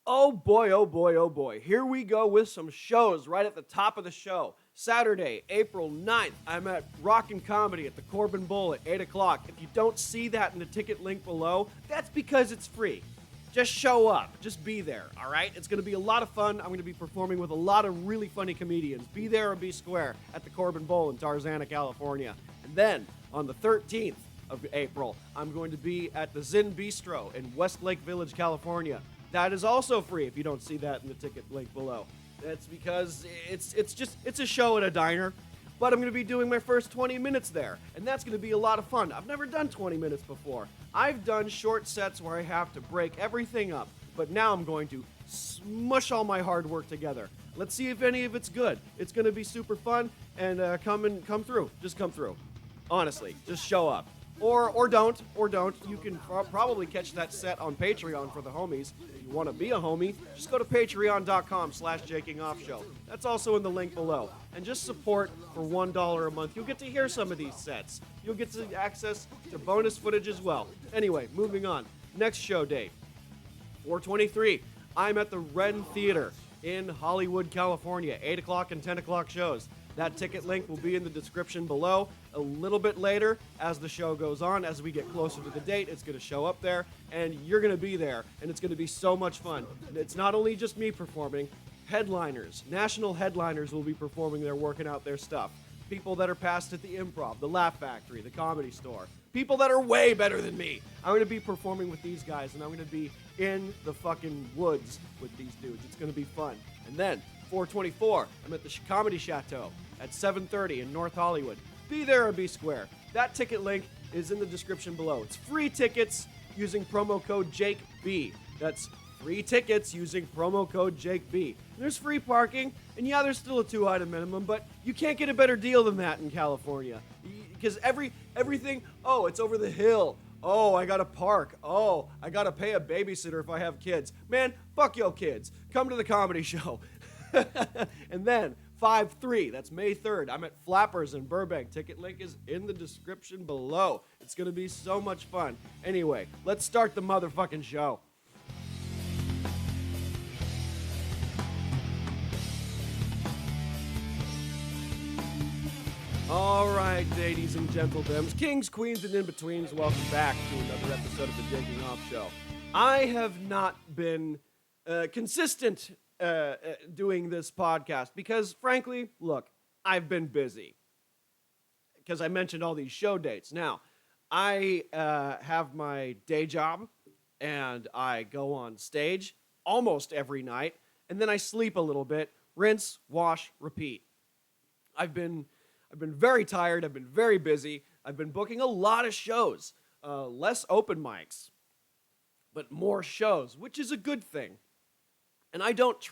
Oh boy, oh boy, oh boy. Here we go with some shows right at the top of the show. Saturday, April 9th, I'm at Rockin' Comedy at the Corbin Bowl at 8 o'clock. If you don't see that in the ticket link below, that's because it's free. Just show up. Just be there, all right? It's going to be a lot of fun. I'm going to be performing with a lot of really funny comedians. Be there or be square at the Corbin Bowl in Tarzana, California. And then on the 13th of April, I'm going to be at the Zin Bistro in Westlake Village, California. That is also free if you don't see that in the ticket link below. That's because it's a show at a diner, but I'm going to be doing my first 20 minutes there, and that's going to be a lot of fun. I've never done 20 minutes before. I've done short sets where I have to break everything up, but now I'm going to smush all my hard work together. Let's see if any of it's good. It's going to be super fun, and come through. Just come through. Honestly, just show up. Or don't. You can probably catch that set on Patreon for the homies. If you want to be a homie, just go to patreon.com/JakingOffShow. That's also in the link below. And just support for $1 a month. You'll get to hear some of these sets. You'll get to access to bonus footage as well. Anyway, moving on. Next show date, 4/23. I'm at the Wren Theater in Hollywood, California. 8 o'clock and 10 o'clock shows. That ticket link will be in the description below. A little bit later, as the show goes on, as we get closer to the date, it's going to show up there, and you're going to be there, and it's going to be so much fun. It's not only just me performing. Headliners, national headliners will be performing there, working out their stuff. People that are passed at the Improv, the Laugh Factory, the Comedy Store. People that are way better than me. I'm going to be performing with these guys, and I'm going to be in the fucking woods with these dudes. It's going to be fun. And then, 4/24, I'm at the Comedy Chateau at 7:30 in North Hollywood. Be there or be square. That ticket link is in the description below. It's free tickets using promo code JakeB. That's free tickets using promo code JakeB. There's free parking, and yeah, there's still a 2-item minimum, but you can't get a better deal than that in California. Because everything, oh, it's over the hill. Oh, I gotta park. Oh, I gotta pay a babysitter if I have kids. Man, fuck your kids. Come to the comedy show. And then 5/3, that's May 3rd. I'm at Flappers in Burbank. Ticket link is in the description below. It's gonna be so much fun. Anyway, let's start the motherfucking show. All right, ladies and gentlemen, kings, queens, and in-betweens, welcome back to another episode of the Jaking Off Show. I have not been consistent doing this podcast because, frankly, look, I've been busy because I mentioned all these show dates. Now, I have my day job, and I go on stage almost every night, and then I sleep a little bit, rinse, wash, repeat. I've been very tired. I've been very busy. I've been booking a lot of shows, less open mics, but more shows, which is a good thing. And I don't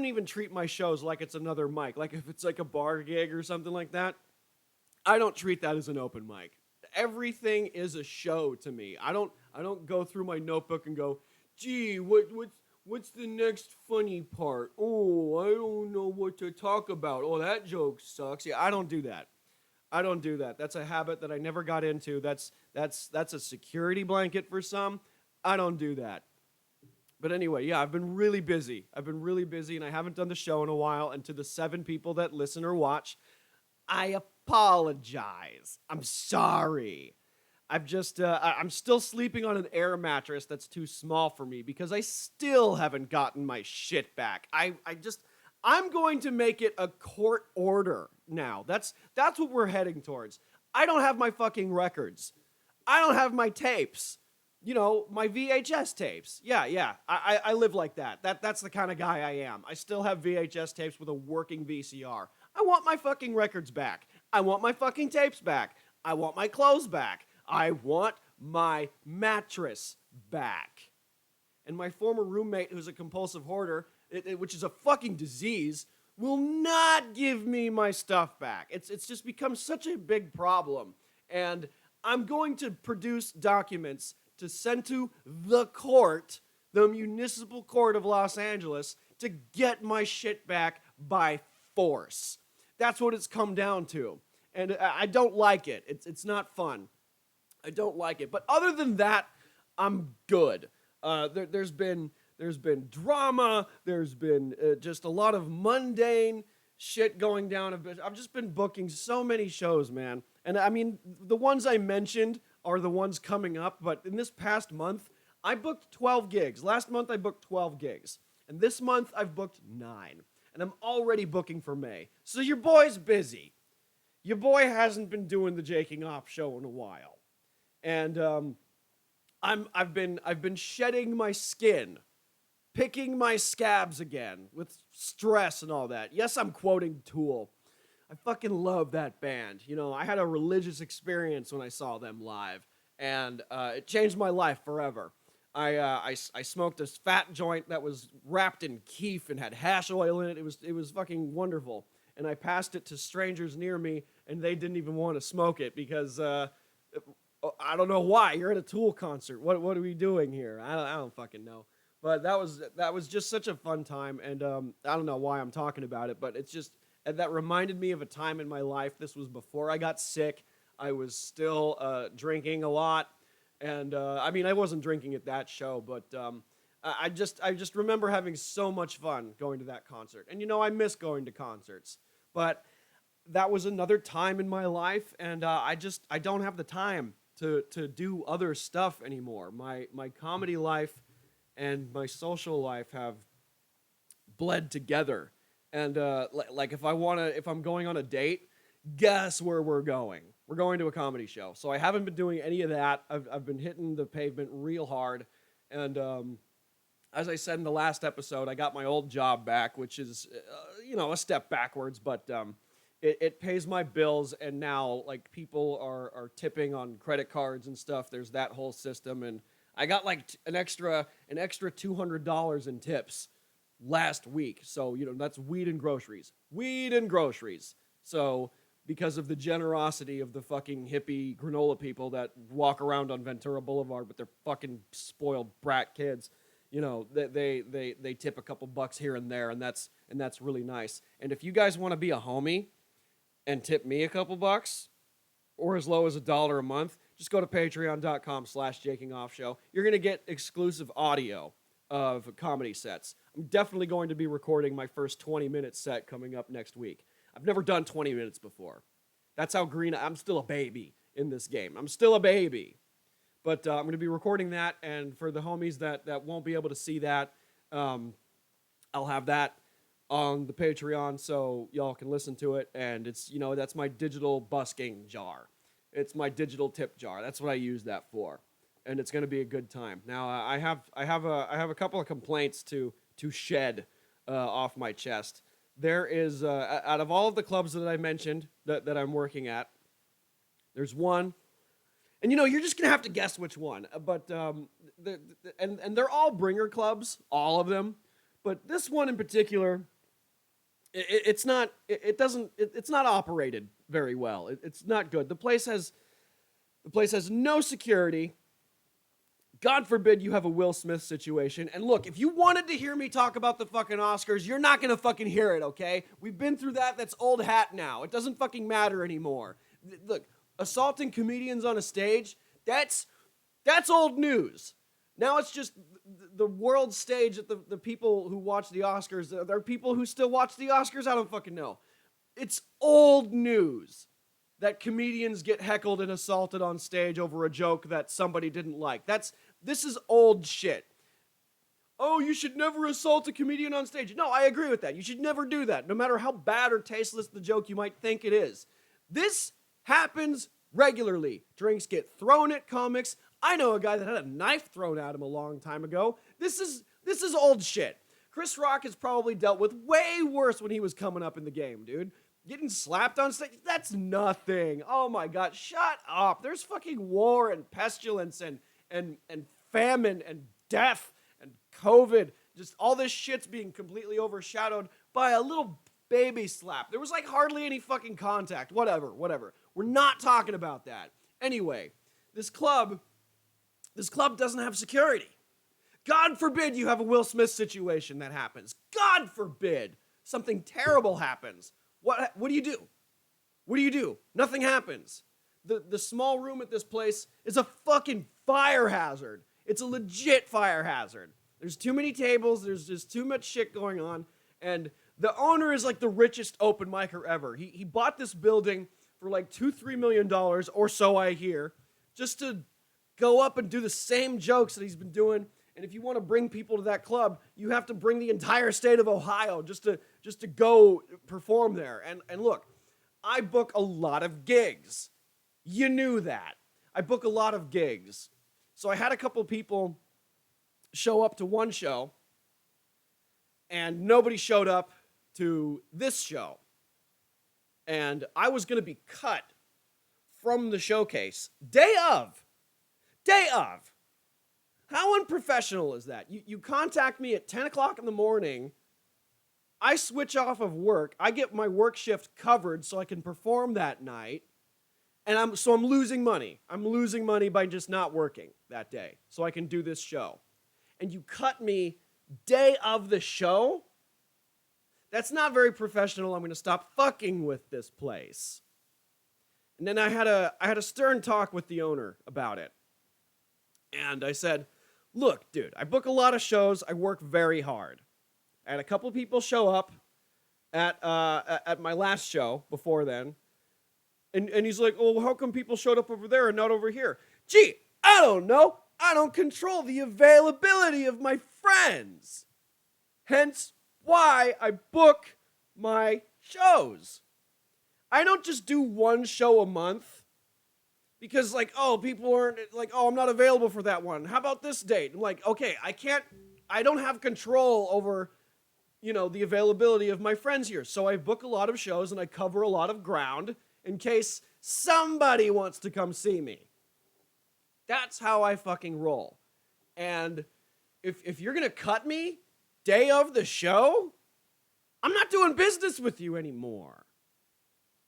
even treat my shows like it's another mic. Like if it's like a bar gig or something like that, I don't treat that as an open mic. Everything is a show to me. I don't go through my notebook and go, gee, what's the next funny part? Oh, I don't know what to talk about. Oh, that joke sucks. Yeah, I don't do that. That's a habit that I never got into. That's a security blanket for some. I don't do that. But anyway, yeah, I've been really busy, and I haven't done the show in a while. And to the 7 people that listen or watch, I apologize. I'm sorry. I'm still sleeping on an air mattress that's too small for me because I still haven't gotten my shit back. I'm going to make it a court order now. That's what we're heading towards. I don't have my fucking records. I don't have my tapes. You know, my VHS tapes. Yeah. I live like that. That's the kind of guy I am. I still have VHS tapes with a working VCR. I want my fucking records back. I want my fucking tapes back. I want my clothes back. I want my mattress back. And my former roommate, who's a compulsive hoarder, which is a fucking disease, will not give me my stuff back. It's just become such a big problem. And I'm going to produce documents to send to the court, the municipal court of Los Angeles, to get my shit back by force. That's what it's come down to. And I don't like it. It's not fun. I don't like it. But other than that, I'm good. There's been there's been drama, there's been just a lot of mundane shit going down a bit. I've just been booking so many shows, man. And I mean, the ones I mentioned are the ones coming up, but in this past month, I booked 12 gigs. Last month, I booked 12 gigs. And this month, I've booked 9. And I'm already booking for May. So your boy's busy. Your boy hasn't been doing the Jaking Off show in a while. And I've been shedding my skin, picking my scabs again with stress and all that. Yes, I'm quoting Tool. I fucking love that band. You know, I had a religious experience when I saw them live, and it changed my life forever. I smoked this fat joint that was wrapped in keef and had hash oil in it. It was fucking wonderful. And I passed it to strangers near me, and they didn't even want to smoke it because I don't know why. You're at a Tool concert. What are we doing here? I don't fucking know. But that was just such a fun time, and I don't know why I'm talking about it, but it's just that reminded me of a time in my life. This was before I got sick. I was still drinking a lot, and I mean I wasn't drinking at that show, but I just remember having so much fun going to that concert. And you know I miss going to concerts, but that was another time in my life, and I don't have the time to do other stuff anymore. My comedy life and my social life have bled together. And like if I'm going on a date, guess where we're going? We're going to a comedy show. So I haven't been doing any of that. I've been hitting the pavement real hard. And as I said in the last episode, I got my old job back, which is a step backwards, but it pays my bills. And now like people are tipping on credit cards and stuff. There's that whole system, and I got like an extra $200 in tips last week. So, that's weed and groceries. Weed and groceries. So, because of the generosity of the fucking hippie granola people that walk around on Ventura Boulevard with their fucking spoiled brat kids, they tip a couple bucks here and there, and that's really nice. And if you guys want to be a homie and tip me a couple bucks, or as low as $1 a month, just go to patreon.com/JakingOffShow. You're going to get exclusive audio of comedy sets. I'm definitely going to be recording my first 20-minute set coming up next week. I've never done 20 minutes before. That's how green I'm still a baby in this game. I'm still a baby. But I'm going to be recording that, and for the homies that won't be able to see that, I'll have that on the Patreon so y'all can listen to it, and it's, that's my digital busking jar. It's my digital tip jar. That's what I use that for, and it's going to be a good time. Now I have a couple of complaints to shed off my chest. There is out of all of the clubs that I mentioned that I'm working at, there's one, and you're just gonna have to guess which one. But and they're all bringer clubs, all of them, but this one in particular, it's not operated very well. It's not good. The place has no security. God forbid you have a Will Smith situation. And look, if you wanted to hear me talk about the fucking Oscars, you're not gonna fucking hear it, okay? We've been through that. That's old hat now. It doesn't fucking matter anymore. Look, assaulting comedians on a stage, that's old news. Now it's just the world stage that the people who watch the Oscars, there are people who still watch the Oscars, I don't fucking know. It's old news that comedians get heckled and assaulted on stage over a joke that somebody didn't like. This is old shit. Oh, you should never assault a comedian on stage. No, I agree with that. You should never do that, no matter how bad or tasteless the joke you might think it is. This happens regularly. Drinks get thrown at comics. I know a guy that had a knife thrown at him a long time ago. This is old shit. Chris Rock has probably dealt with way worse when he was coming up in the game, dude. Getting slapped on stage, that's nothing. Oh my God, shut up. There's fucking war and pestilence and famine and death and COVID. Just all this shit's being completely overshadowed by a little baby slap. There was like hardly any fucking contact. Whatever. We're not talking about that. Anyway, this club doesn't have security. God forbid you have a Will Smith situation that happens. God forbid something terrible happens. What do you do? What do you do? Nothing happens. The small room at this place is a fucking fire hazard. It's a legit fire hazard. There's too many tables. There's just too much shit going on. And the owner is like the richest open micer ever. He bought this building for like $2-3 million or so, I hear, just to go up and do the same jokes that he's been doing. And if you want to bring people to that club, you have to bring the entire state of Ohio just to go perform there. And look, I book a lot of gigs. You knew that. I book a lot of gigs. So I had a couple people show up to one show, and nobody showed up to this show. And I was going to be cut from the showcase day of. How unprofessional is that? You contact me at 10 o'clock in the morning. I switch off of work. I get my work shift covered so I can perform that night. And I'm losing money. I'm losing money by just not working that day so I can do this show. And you cut me day of the show? That's not very professional. I'm going to stop fucking with this place. And then I had a stern talk with the owner about it. And I said, look, dude, I book a lot of shows. I work very hard. I had a couple people show up at my last show before then. And he's like, oh, how come people showed up over there and not over here? Gee, I don't know. I don't control the availability of my friends. Hence why I book my shows. I don't just do one show a month because, like, oh, people aren't, like, oh, I'm not available for that one. How about this date? I'm like, okay, I don't have control over, the availability of my friends here. So I book a lot of shows and I cover a lot of ground in case somebody wants to come see me. That's how I fucking roll. And if you're going to cut me day of the show, I'm not doing business with you anymore.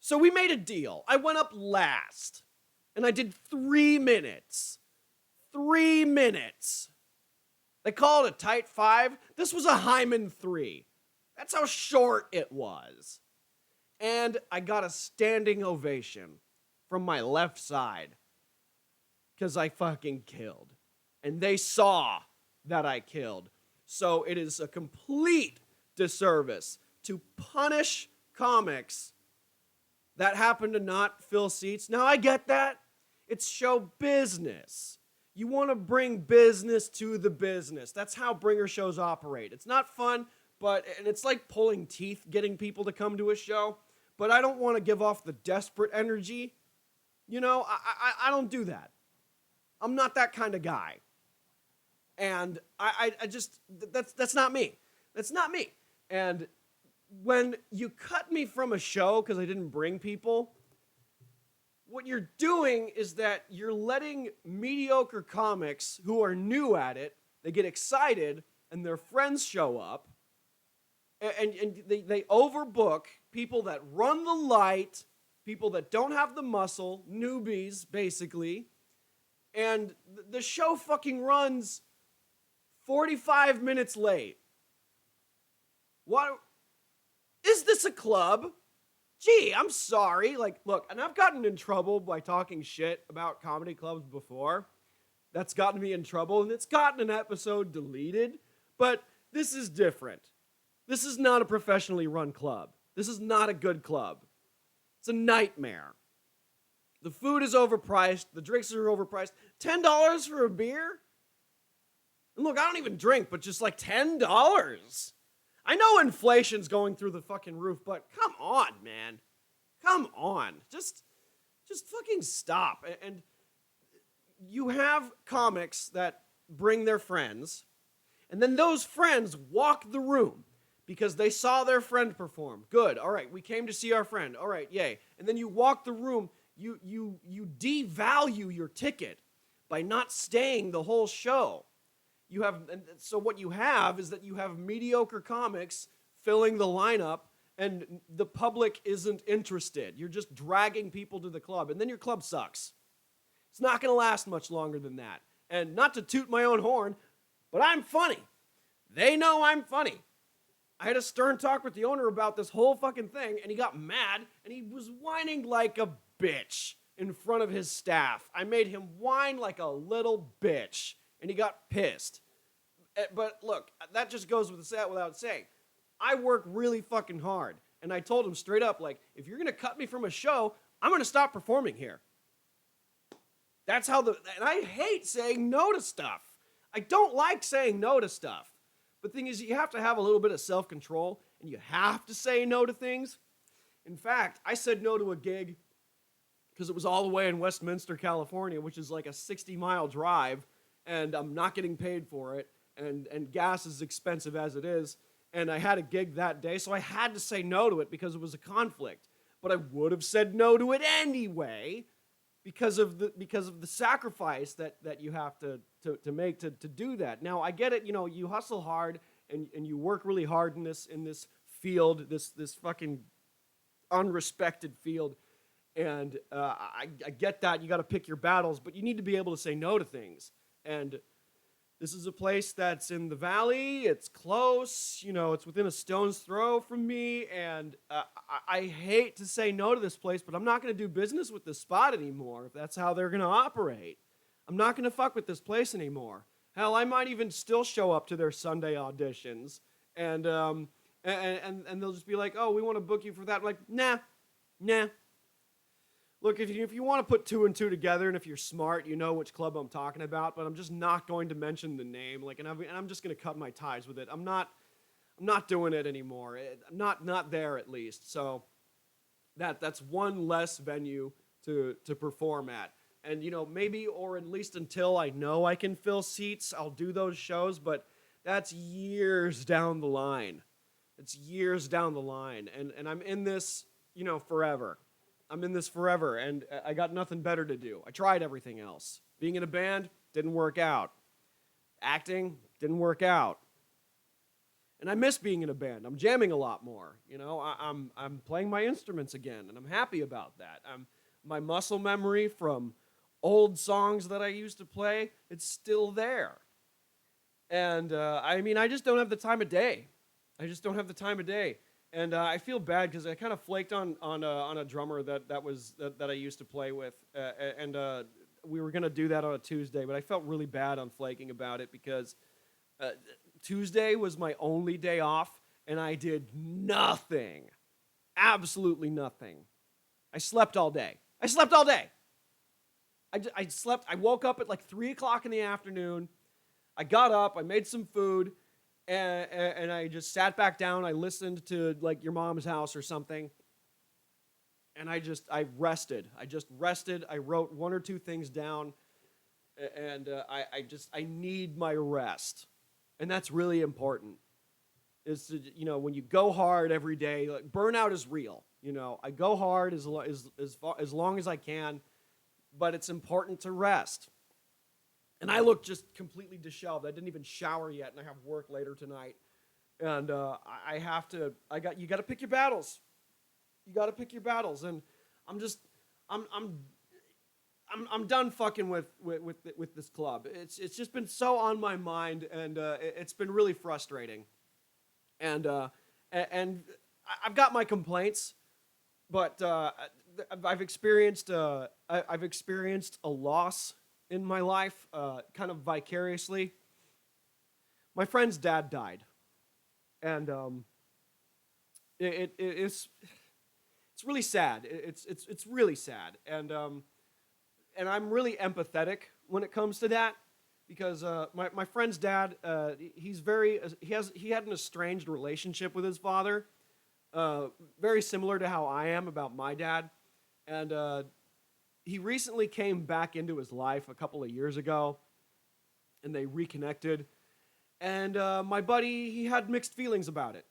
So we made a deal. I went up last, and I did 3 minutes. 3 minutes. They call it a tight 5. This was a Hyman 3. That's how short it was. And I got a standing ovation from my left side because I fucking killed. And they saw that I killed. So it is a complete disservice to punish comics that happen to not fill seats. Now, I get that. It's show business. You want to bring business to the business. That's how bringer shows operate. It's not fun, and it's like pulling teeth getting people to come to a show. But I don't want to give off the desperate energy. I don't do that. I'm not that kind of guy. And I just, that's not me. That's not me. And when you cut me from a show because I didn't bring people, what you're doing is that you're letting mediocre comics who are new at it, they get excited and their friends show up and they overbook people that run the light, people that don't have the muscle, newbies, basically. And the show fucking runs 45 minutes late. What? Is this a club? Gee, I'm sorry. Look, and I've gotten in trouble by talking shit about comedy clubs before. That's gotten me in trouble, and it's gotten an episode deleted. But this is different. This is not a professionally run club. This is not a good club. It's a nightmare. The food is overpriced. The drinks are overpriced. $10 for a beer? And look, I don't even drink, but just like $10? I know inflation's going through the fucking roof, but come on, man. Come on. Just fucking stop. And you have comics that bring their friends, and then those friends walk the room because they saw their friend perform. Good. All right, we came to see our friend. All right, yay. And then you walk the room. You devalue your ticket by not staying the whole show. So what you have is that you have mediocre comics filling the lineup, and the public isn't interested. You're just dragging people to the club, and then your club sucks. It's not going to last much longer than that. And not to toot my own horn, but I'm funny. They know I'm funny. I had a stern talk with the owner about this whole fucking thing, and he got mad, and he was whining like a bitch in front of his staff. I made him whine like a little bitch, and he got pissed. But look, that just goes without saying. I work really fucking hard. And I told him straight up, like, if you're going to cut me from a show, I'm going to stop performing here. That's how and I hate saying no to stuff. I don't like saying no to stuff. But the thing is, you have to have a little bit of self-control, and you have to say no to things. In fact, I said no to a gig because it was all the way in Westminster, California, which is like a 60-mile drive, and I'm not getting paid for it, and gas is expensive as it is, and I had a gig that day, so I had to say no to it because it was a conflict. But I would have said no to it anyway because of the sacrifice that you have to make to do that. Now, I get it, you hustle hard and you work really hard in this field, this fucking unrespected field, and I get that. You got to pick your battles, but you need to be able to say no to things. And this is a place that's in the valley. It's close. It's within a stone's throw from me. And I hate to say no to this place, but I'm not going to do business with this spot anymore if that's how they're going to operate. I'm not going to fuck with this place anymore. Hell, I might even still show up to their Sunday auditions. And they'll just be like, oh, we want to book you for that. I'm like, nah. Look, if you want to put two and two together, and if you're smart, you know which club I'm talking about. But I'm just not going to mention the name. And I'm just going to cut my ties with it. I'm not doing it anymore. I'm not there at least. So that's one less venue to perform at. And maybe, or at least until I know I can fill seats, I'll do those shows. But that's years down the line. It's years down the line, and I'm in this forever. I'm in this forever, and I got nothing better to do. I tried everything else. Being in a band didn't work out. Acting didn't work out. And I miss being in a band. I'm jamming a lot more. I'm playing my instruments again, and I'm happy about that. My muscle memory from old songs that I used to play, it's still there. And I just don't have the time of day. And I feel bad because I kind of flaked on a drummer that I used to play with, and we were gonna do that on a Tuesday, but I felt really bad on flaking about it because Tuesday was my only day off, and I did nothing, absolutely nothing. I slept all day. I slept. I woke up at like 3:00 in the afternoon. I got up. I made some food. And I just sat back down. I listened to like Your Mom's House or something. And I rested. I wrote one or two things down. And I need my rest. And that's really important. Is to, when you go hard every day, like burnout is real. I go hard as long as I can, but it's important to rest. And I look just completely disheveled. I didn't even shower yet, and I have work later tonight. And you got to pick your battles. You got to pick your battles. And I'm done fucking with this club. It's just been so on my mind, and it's been really frustrating. And I've got my complaints, but I've experienced a loss in my life, kind of vicariously. My friend's dad died, and it's really sad. It's really sad, and I'm really empathetic when it comes to that because my friend's dad, he had an estranged relationship with his father, very similar to how I am about my dad, and he recently came back into his life a couple of years ago, and they reconnected. And my buddy, he had mixed feelings about it,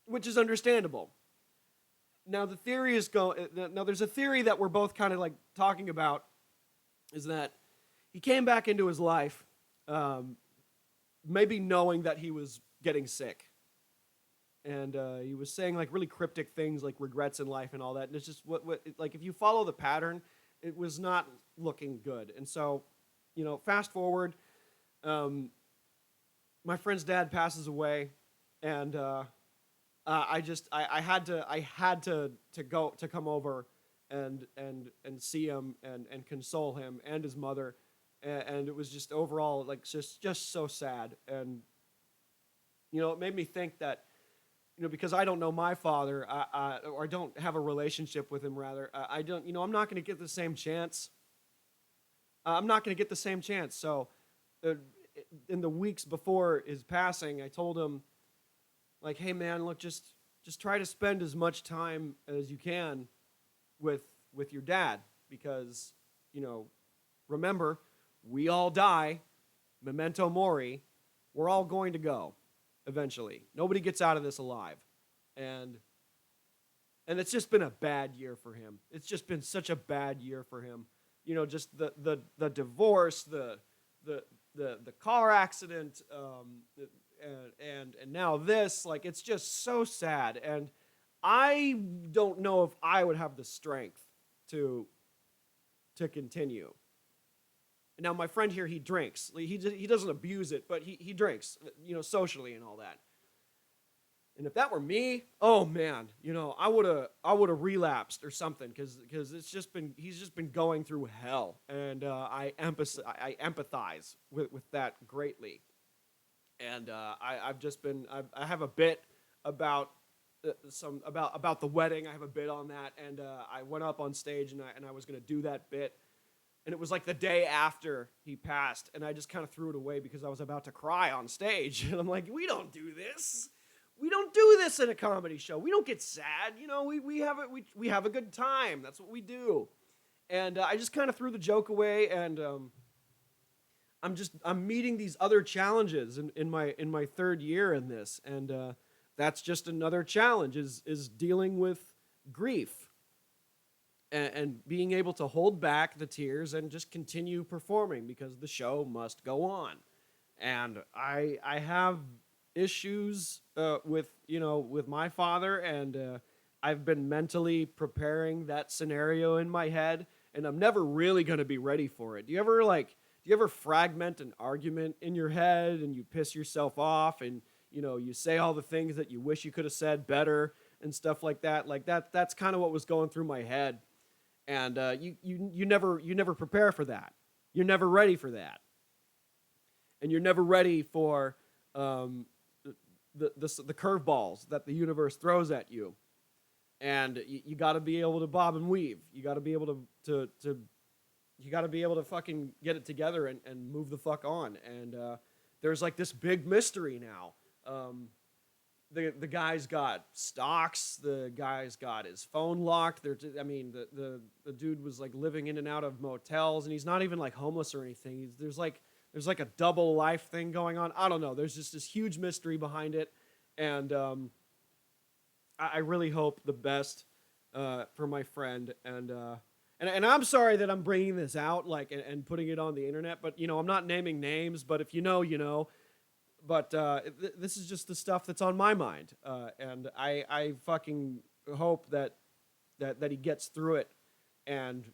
which is understandable. Now the theory is now there's a theory that we're both kind of like talking about, is that he came back into his life, maybe knowing that he was getting sick. And he was saying like really cryptic things like regrets in life and all that. And it's just like if you follow the pattern, it was not looking good. And so, fast forward, my friend's dad passes away, and I had to come over and see him and console him and his mother and it was just overall like just so sad. And it made me think that because I don't know my father, or I don't have a relationship with him. Rather, I don't. I'm not going to get the same chance. I'm not going to get the same chance. So, uh, in the weeks before his passing, I told him, like, hey man, look, just try to spend as much time as you can with your dad, because remember, we all die, memento mori. We're all going to go eventually. Nobody gets out of this alive. And it's just been a bad year for him. It's just been such a bad year for him. Just the divorce, the car accident, and now this, like, it's just so sad. And I don't know if I would have the strength to continue. Now, my friend here, he drinks. He doesn't abuse it, but he drinks, socially and all that. And if that were me, oh man, I would have relapsed or something, because he's just been going through hell, and I empathize with that greatly. And I have a bit about about the wedding. I have a bit on that, and I went up on stage, and I was gonna do that bit. And it was like the day after he passed, and I just kind of threw it away because I was about to cry on stage. And I'm like, we don't do this. We don't do this in a comedy show. We don't get sad. We have a good time. That's what we do. And I just kind of threw the joke away, and I'm meeting these other challenges in my third year in this, and that's just another challenge is dealing with grief. And being able to hold back the tears and just continue performing, because the show must go on. And I have issues with my father, and I've been mentally preparing that scenario in my head, and I'm never really going to be ready for it. Do you ever fragment an argument in your head, and you piss yourself off, and you say all the things that you wish you could have said better and stuff like that? Like that's kind of what was going through my head. And you never prepare for that. You're never ready for that, and you're never ready for the curveballs that the universe throws at you. And you got to be able to bob and weave. You got to be able to you got to be able to fucking get it together and move the fuck on. And there's like this big mystery now. The guy's got stocks. The guy's got his phone locked. The dude was like living in and out of motels, and he's not even like homeless or anything. There's like a double life thing going on. I don't know. There's just this huge mystery behind it, and I really hope the best for my friend. And I'm sorry that I'm bringing this out and putting it on the internet, but I'm not naming names. But if you know, you know. But this is just the stuff that's on my mind, and I fucking hope that he gets through it, and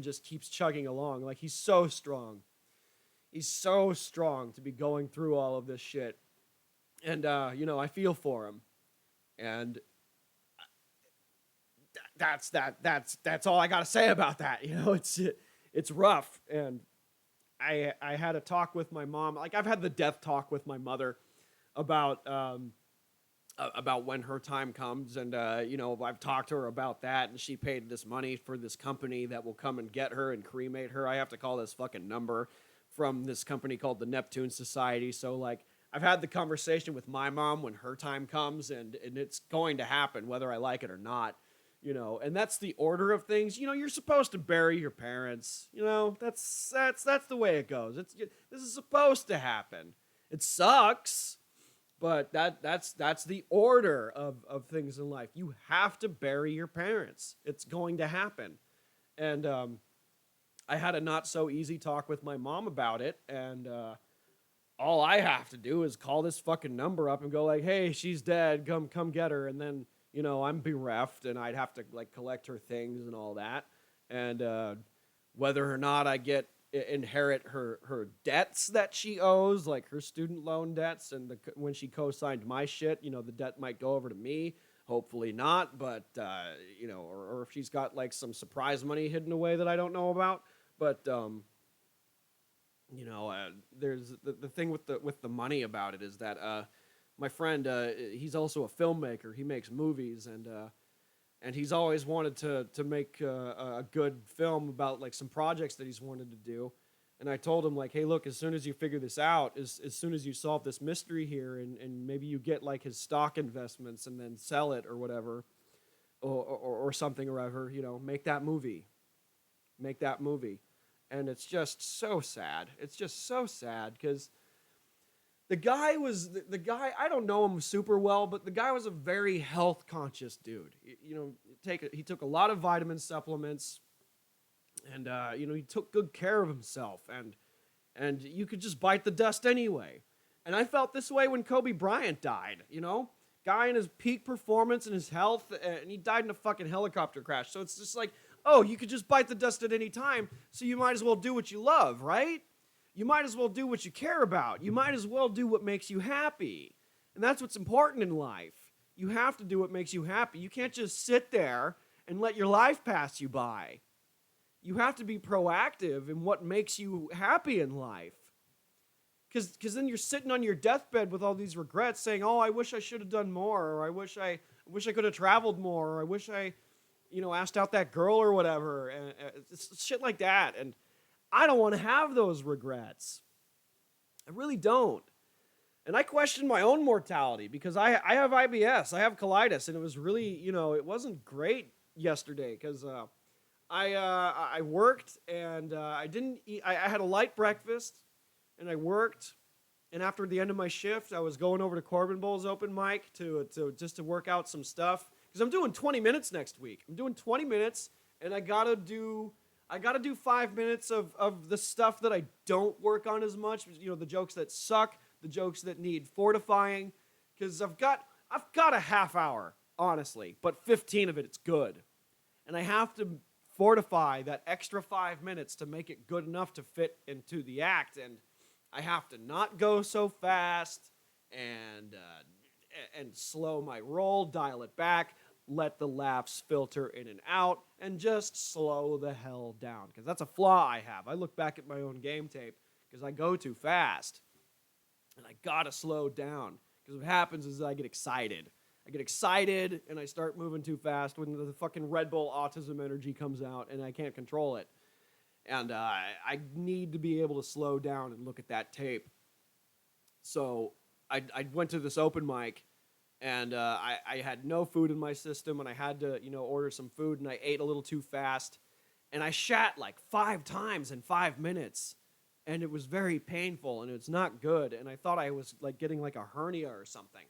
just keeps chugging along. Like, he's so strong. He's so strong to be going through all of this shit, and I feel for him, and that's all I gotta say about that. It's rough. And I had a talk with my mom. Like, I've had the death talk with my mother about when her time comes, and I've talked to her about that, and she paid this money for this company that will come and get her and cremate her. I have to call this fucking number from this company called the Neptune Society. So, like, I've had the conversation with my mom when her time comes, and it's going to happen whether I like it or not. And that's the order of things. You're supposed to bury your parents. That's the way it goes. This is supposed to happen. It sucks, but that's the order of things in life. You have to bury your parents. It's going to happen. And I had a not so easy talk with my mom about it, and all I have to do is call this fucking number up and go like, "Hey, she's dead. Come get her." And then I'm bereft, and I'd have to like collect her things and all that. And whether or not I inherit her debts that she owes, like her student loan debts, and when she co-signed my shit, the debt might go over to me. Hopefully not, but or if she's got like some surprise money hidden away that I don't know about. But there's the thing with the money about it is that my friend, he's also a filmmaker. He makes movies, and he's always wanted to make a good film about like some projects that he's wanted to do. And I told him, like, hey, look, as soon as you figure this out, as soon as you solve this mystery here, and maybe you get like his stock investments and then sell it or whatever, or something or whatever, make that movie. Make that movie. And it's just so sad. It's just so sad because the guy, I don't know him super well, but the guy was a very health conscious dude. He took a lot of vitamin supplements, and he took good care of himself, and you could just bite the dust anyway. And I felt this way when Kobe Bryant died. Guy in his peak performance and his health, and he died in a fucking helicopter crash. So it's just like, oh, you could just bite the dust at any time, so you might as well do what you love, right? You might as well do what you care about. You might as well do what makes you happy. And that's what's important in life. You have to do what makes you happy. You can't just sit there and let your life pass you by. You have to be proactive in what makes you happy in life. Because then you're sitting on your deathbed with all these regrets saying, oh, I wish I should have done more, or I wish I could have traveled more, or I wish I, asked out that girl or whatever. And it's shit like that. And I don't want to have those regrets. I really don't. And I question my own mortality because I have IBS. I have colitis. And it was really, it wasn't great yesterday because I worked and I didn't eat. I had a light breakfast and I worked. And after the end of my shift, I was going over to Corbin Bowl's open mic to work out some stuff. Because I'm doing 20 minutes next week. I'm doing 20 minutes, and I gotta do 5 minutes of the stuff that I don't work on as much. The jokes that suck, the jokes that need fortifying. Because I've got a half hour, honestly, but 15 of it's good. And I have to fortify that extra 5 minutes to make it good enough to fit into the act. And I have to not go so fast and slow my roll, dial it back, let the laughs filter in and out, and just slow the hell down. Because that's a flaw I have. I look back at my own game tape because I go too fast. And I gotta slow down. Because what happens is I get excited. And I start moving too fast when the fucking Red Bull autism energy comes out and I can't control it. And I need to be able to slow down and look at that tape. So I went to this open mic, and I had no food in my system, and I had to, order some food, and I ate a little too fast. And I shat like 5 times in 5 minutes, and it was very painful, and it's not good. And I thought I was like getting like a hernia or something.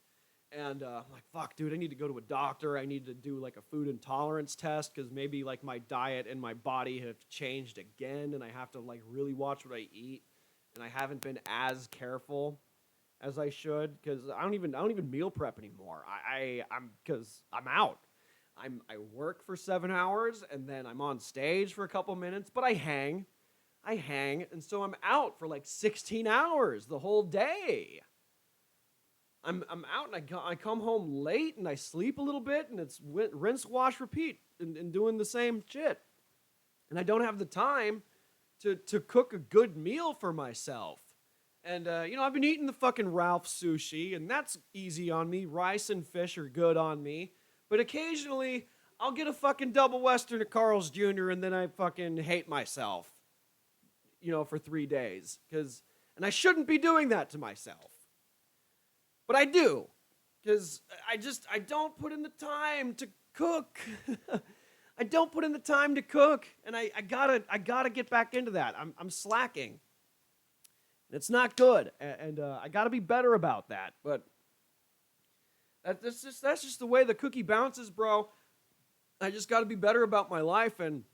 And I'm like, fuck, dude, I need to go to a doctor. I need to do like a food intolerance test because maybe like my diet and my body have changed again, and I have to like really watch what I eat. And I haven't been as careful as I should because I don't even meal prep anymore. Because I'm out. I work for 7 hours and then I'm on stage for a couple minutes, but I hang, and so I'm out for like 16 hours the whole day. I'm out and I come home late and I sleep a little bit and it's rinse, wash, repeat and doing the same shit. And I don't have the time to cook a good meal for myself. And, I've been eating the fucking Ralph sushi and that's easy on me. Rice and fish are good on me. But occasionally I'll get a fucking double Western at Carl's Jr. and then I fucking hate myself, for 3 days. And I shouldn't be doing that to myself. But I do, because I don't put in the time to cook. I don't put in the time to cook, and I gotta get back into that. I'm slacking. It's not good, and I gotta be better about that. But that's just the way the cookie bounces, bro. I just gotta be better about my life, and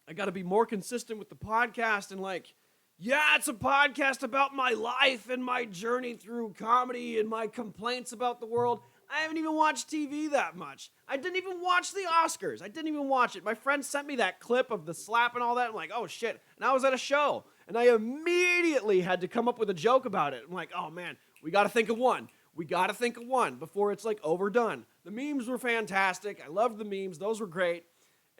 I gotta be more consistent with the podcast, and like. Yeah, it's a podcast about my life and my journey through comedy and my complaints about the world. I haven't even watched TV that much. I didn't even watch the Oscars. I didn't even watch it. My friend sent me that clip of the slap and all that. I'm like, oh, shit. And I was at a show. And I immediately had to come up with a joke about it. I'm like, oh, man, we got to think of one. Before it's, like, overdone. The memes were fantastic. I loved the memes. Those were great.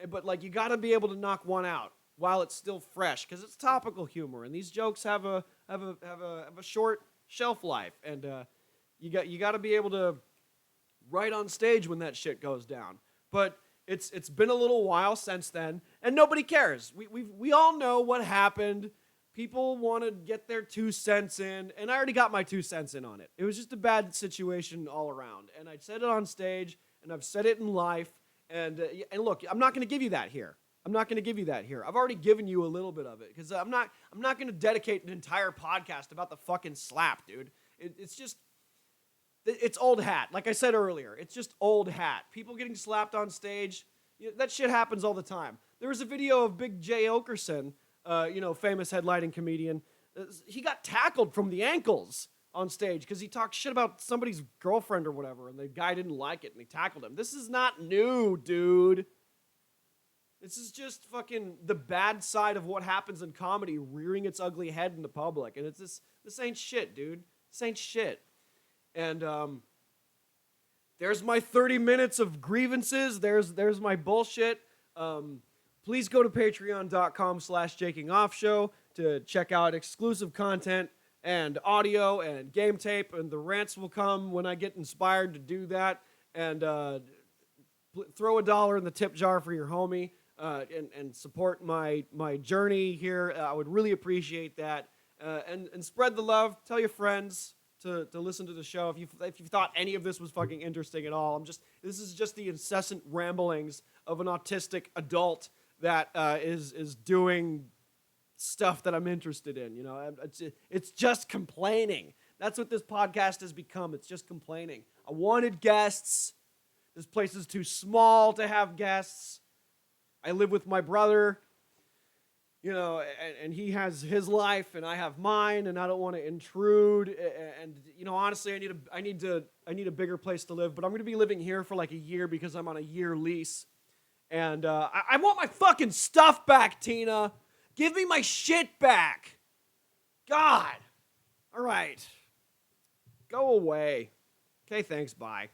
But, like, you got to be able to knock one out. while it's still fresh, because it's topical humor, and these jokes have a short shelf life, and you got to be able to write on stage when that shit goes down. But it's been a little while since then, and nobody cares. We all know what happened. People want to get their 2 cents in, and I already got my 2 cents in on it. It was just a bad situation all around, and I said it on stage, and I've said it in life, and look, I'm not going to give you that here. I'm not going to give you that here. I've already given you a little bit of it, because I'm not going to dedicate an entire podcast about the fucking slap, dude. It's old hat. Like I said earlier, it's just old hat. People getting slapped on stage, that shit happens all the time. There was a video of Big Jay Oakerson, famous headlining comedian. He got tackled from the ankles on stage because he talked shit about somebody's girlfriend or whatever, and the guy didn't like it, and he tackled him. This is not new, dude. This is just fucking the bad side of what happens in comedy rearing its ugly head in the public, and it's this ain't shit, dude. This ain't shit. And there's my 30 minutes of grievances. There's my bullshit. Please go to patreon.com/JakingOffShow to check out exclusive content and audio and game tape, and the rants will come when I get inspired to do that. And throw $1 in the tip jar for your homie and support my journey here. I would really appreciate that. And spread the love. Tell your friends to listen to the show. If you thought any of this was fucking interesting at all, this is just the incessant ramblings of an autistic adult that is doing stuff that I'm interested in. It's just complaining. That's what this podcast has become. It's just complaining. I wanted guests. This place is too small to have guests. I live with my brother, and he has his life and I have mine, and I don't want to intrude. And honestly, I need a bigger place to live. But I'm going to be living here for like a year because I'm on a year lease. And I want my fucking stuff back, Tina. Give me my shit back. God. All right. Go away. Okay, thanks. Bye.